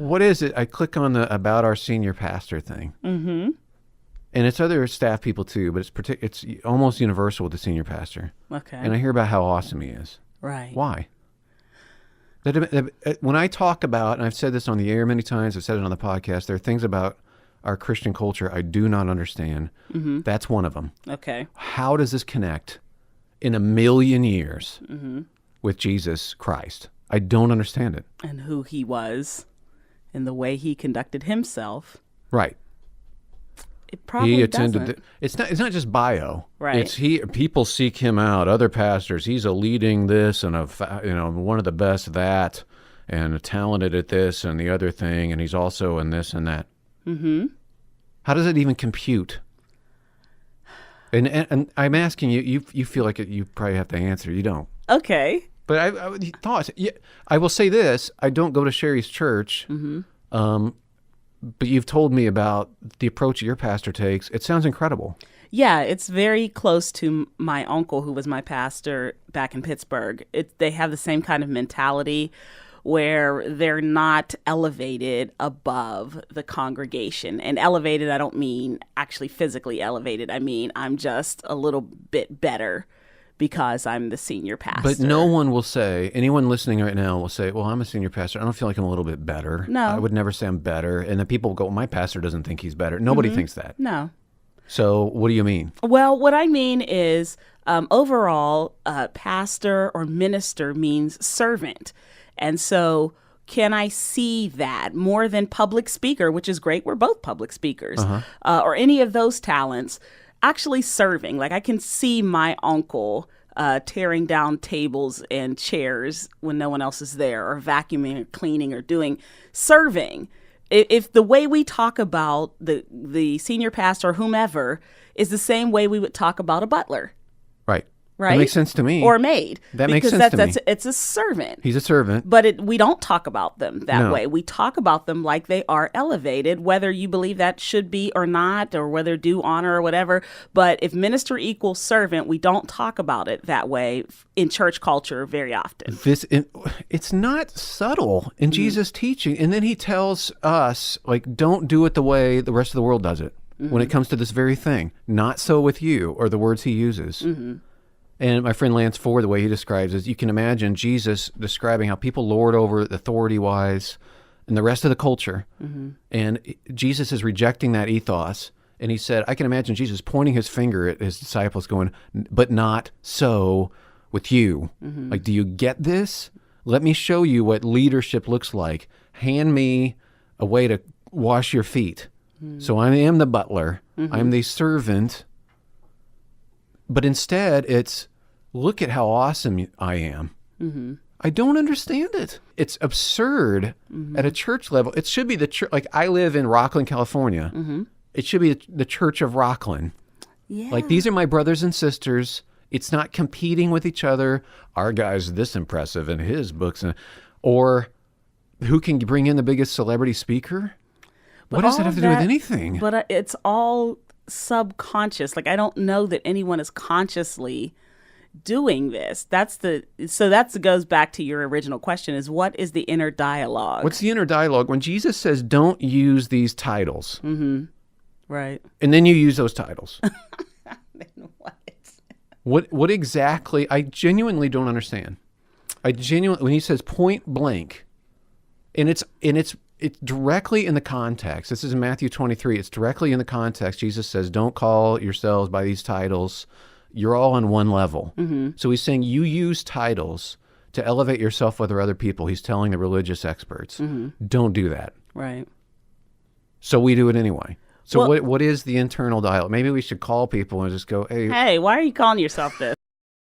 what is it? I click on the about our senior pastor thing. Mm-hmm. And it's other staff people too, but it's almost universal with the senior pastor. Okay. And I hear about how awesome he is. Right. Why? When I talk about, and I've said this on the air many times, I've said it on the podcast, there are things about our Christian culture I do not understand. Mm-hmm. That's one of them. Okay. How does this connect in a million years Mm-hmm. with Jesus Christ? I don't understand it. And who he was and the way he conducted himself. Right. It probably He attended. doesn't. It's not just bio. Right. It's people seek him out. Other pastors. He's a leading this and one of the best that, and talented at this and the other thing, and he's also in this and that. Mm-hmm. How does it even compute? And I'm asking you. You feel like you probably have to answer. You don't. Okay. But I thoughts. Yeah, I will say this. I don't go to Sherry's church. Mm-hmm. But you've told me about the approach your pastor takes. It sounds incredible. Yeah, it's very close to my uncle, who was my pastor back in Pittsburgh. They have the same kind of mentality where they're not elevated above the congregation. And elevated, I don't mean actually physically elevated. I mean, I'm just a little bit better because I'm the senior pastor. But no one will say, anyone listening right now will say, well, I'm a senior pastor. I don't feel like I'm a little bit better. No. I would never say I'm better. And then people go, well, my pastor doesn't think he's better. Nobody thinks that. No. So what do you mean? Well, what I mean is overall, pastor or minister means servant. And so can I see that more than public speaker, which is great. We're both public speakers, or any of those talents. Actually serving. Like I can see my uncle tearing down tables and chairs when no one else is there, or vacuuming or cleaning or doing serving. If the way we talk about the senior pastor or whomever is the same way we would talk about a butler. Right. Right? That makes sense to me. Or maid. That makes because sense to me. It's a servant. He's a servant. But we don't talk about them that No. way. We talk about them like they are elevated, whether you believe that should be or not, or whether due honor or whatever. But if minister equals servant, we don't talk about it that way in church culture very often. It's not subtle in Jesus' teaching. And then he tells us, like, don't do it the way the rest of the world does it when it comes to this very thing. Not so with you, or the words he uses. And my friend Lance Ford, the way he describes it, you can imagine Jesus describing how people lord over it authority-wise and the rest of the culture. And Jesus is rejecting that ethos. And he said, I can imagine Jesus pointing his finger at his disciples going, but not so with you. Like, do you get this? Let me show you what leadership looks like. Hand me a way to wash your feet. So I am the butler. I'm the servant. But instead, it's, look at how awesome I am. I don't understand it. It's absurd at a church level. It should be the church. Like, I live in Rockland, California. It should be the Church of Rockland. Yeah. Like, these are my brothers and sisters. It's not competing with each other. Our guy's this impressive in his books. Or who can bring in the biggest celebrity speaker? What does that have to do with anything? But it's all subconscious. Like, I don't know that anyone is consciously doing this. So that goes back to your original question, is what is the inner dialogue? What's the inner dialogue? When Jesus says, don't use these titles, Right. and then you use those titles. Then what? What exactly? I genuinely don't understand. When he says point blank, and it's directly in the context. This is in Matthew 23. It's directly in the context. Jesus says, don't call yourselves by these titles. You're all on one level. So he's saying you use titles to elevate yourself over other people. He's telling the religious experts, don't do that. Right. So we do it anyway. So Well, what is the internal dialogue? Maybe we should call people and just go, hey, Hey, why are you calling yourself this?